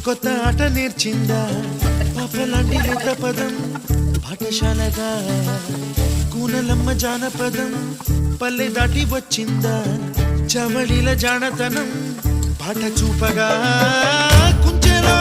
కొత్త ఆట నేర్చిందా పాపలాంటి రేత పదం పాఠశాలగా కూనలమ్మ జానపదం పల్లె దాటి వచ్చిందా చవళిల జానతనం పాట చూపగా కుంచెలో